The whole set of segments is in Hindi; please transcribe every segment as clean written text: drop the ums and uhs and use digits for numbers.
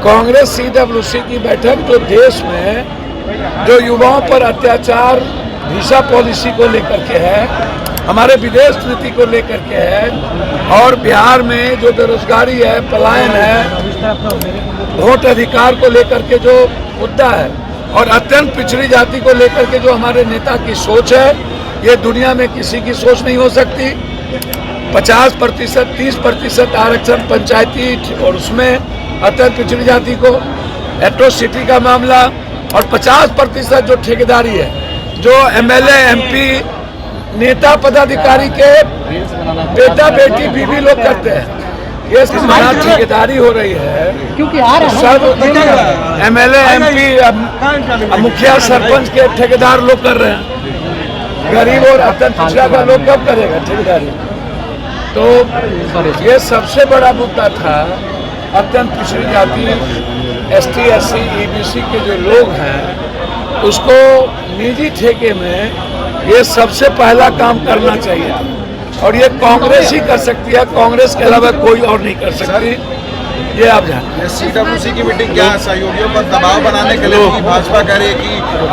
कांग्रेस CWC की बैठक जो देश में जो युवाओं पर अत्याचार वीजा पॉलिसी को लेकर के है, हमारे विदेश नीति को लेकर के है और बिहार में जो बेरोजगारी है, पलायन है, वोट अधिकार को लेकर के जो मुद्दा है और अत्यंत पिछड़ी जाति को लेकर के जो हमारे नेता की सोच है, ये दुनिया में किसी की सोच नहीं हो सकती। 50%, 30% आरक्षण पंचायती और उसमें अत्यंत पिछड़ी जाति को, एट्रोसिटी का मामला और 50% जो ठेकेदारी है, जो MLA MP नेता पदाधिकारी के बेटा बेटी बीवी लोग करते हैं, ये बड़ा ठेकेदारी हो रही है। क्योंकि सब MLA MP मुखिया सरपंच के ठेकेदार लोग कर रहे हैं। गरीब और अत्यंत पिछड़ा का लोग कब करेगा ठेकेदारी? तो ये सबसे बड़ा मुद्दा था। अत्यंत पिछड़ी जाति ST SC EBC के जो लोग हैं, उसको निजी ठेके में ये सबसे पहला काम करना चाहिए और ये कांग्रेस ही कर सकती है, कांग्रेस के अलावा कोई और नहीं कर सकती। ये आप जानें। CWC की मीटिंग क्या है? सहयोगियों पर दबाव बनाने के लिए भाजपा कह रही है कि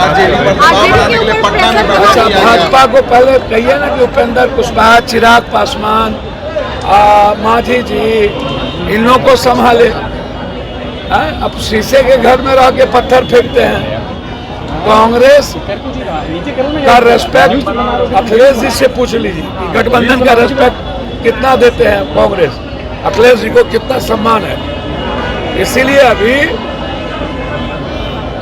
RJD पर दबाव बनाने के लिए पटना में भाजपा को पहले कहिए ना कि उपेंद्र कुशवाहा, चिराग पासवान, मांझी जी, इन लोगों को संभाले। अब शीशे के घर में रह के पत्थर फेंकते हैं। कांग्रेस का रेस्पेक्ट अखिलेश जी से पूछ लीजिए कि गठबंधन का रेस्पेक्ट कितना देते हैं कांग्रेस, अखिलेश जी को कितना सम्मान है। इसीलिए अभी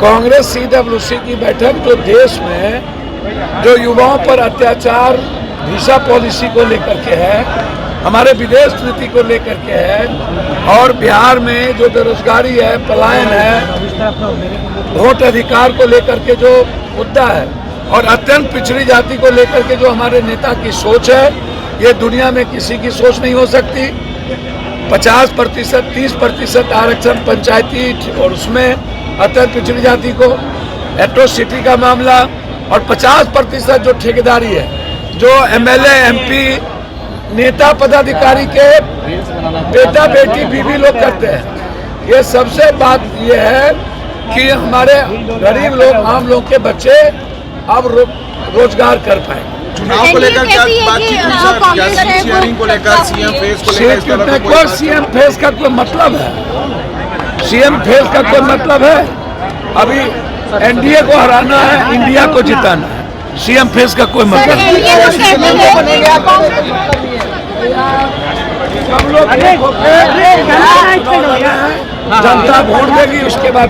कांग्रेस CWC की बैठक जो देश में जो युवाओं पर अत्याचार वीजा पॉलिसी को लेकर के है, हमारे विदेश नीति को लेकर के है और बिहार में जो बेरोजगारी है, पलायन है, वोट अधिकार को लेकर के जो मुद्दा है और अत्यंत पिछड़ी जाति को लेकर के जो हमारे नेता की सोच है, ये दुनिया में किसी की सोच नहीं हो सकती। 50%, 30% आरक्षण पंचायती और उसमें अत्यंत पिछड़ी जाति को, एट्रोसिटी का मामला और 50% जो ठेकेदारी है, जो MLA MP नेता पदाधिकारी के बेटा बेटी बीवी लोग करते हैं। ये सबसे बात ये है कि हमारे गरीब लोग, आम लोग के बच्चे अब रोजगार कर पाए। चुनाव को लेकर क्या बातचीत हुई सर? शेयरिंग को लेकर, CM फेस को लेकर CM फेस का कोई मतलब है? CM फेस का कोई मतलब है? अभी NDA को हराना है, इंडिया को जिताना है। CM फेस का कोई मतलब जनता वोट देगी, उसके बाद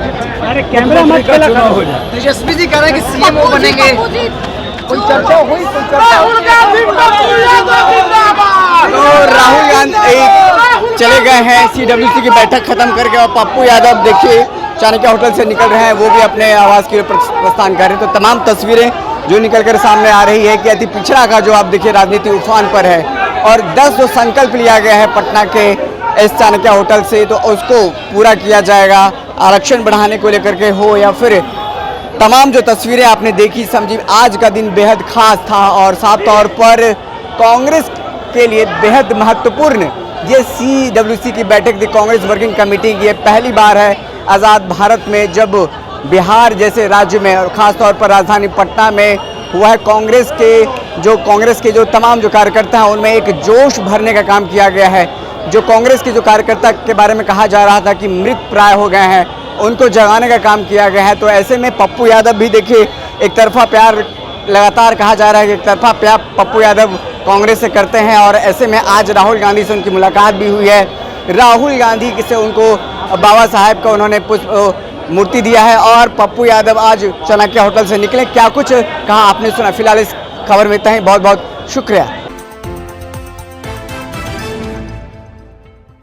कैमरा मत चुनाव हो जाए। तेजस्वी जी कह रहे हैं कि CM वो बनेंगे। कोई चर्चा हुई? तो राहुल गांधी चले गए हैं CWC की बैठक खत्म करके और पप्पू यादव देखिए चाणक्य होटल से निकल रहे हैं, वो भी अपने आवास की ओर प्रस्थान कर रहे हैं। तो तमाम तस्वीरें जो निकल कर सामने आ रही है कि अति पिछड़ा का जो आप देखिए राजनीति उफान पर है और 10 जो संकल्प लिया गया है पटना के इस चाणक्य होटल से, तो उसको पूरा किया जाएगा। आरक्षण बढ़ाने को लेकर के हो या फिर तमाम जो तस्वीरें आपने देखी, समझी आज का दिन बेहद खास था और साफ तौर पर कांग्रेस के लिए बेहद महत्वपूर्ण ये CWC की बैठक थी। कांग्रेस वर्किंग कमेटी की ये पहली बार है आज़ाद भारत में जब बिहार जैसे राज्य में और ख़ास तौर पर राजधानी पटना में हुआ है। कांग्रेस के जो तमाम जो कार्यकर्ता हैं उनमें एक जोश भरने का काम किया गया है। जो कांग्रेस के जो कार्यकर्ता के बारे में कहा जा रहा था कि मृत प्राय हो गए हैं, उनको जगाने का काम किया गया है। तो ऐसे में पप्पू यादव भी देखिए एक तरफा प्यार लगातार कहा जा रहा है कि एक तरफा प्यार पप्पू यादव कांग्रेस से करते हैं और ऐसे में आज राहुल गांधी से उनकी मुलाकात भी हुई है। राहुल गांधी से उनको बाबा साहेब का उन्होंने पुष्प मूर्ति दिया है और पप्पू यादव आज चाणक्य होटल से निकले। क्या कुछ कहा आपने सुना। फिलहाल इस खबर में इतना ही। बहुत बहुत शुक्रिया।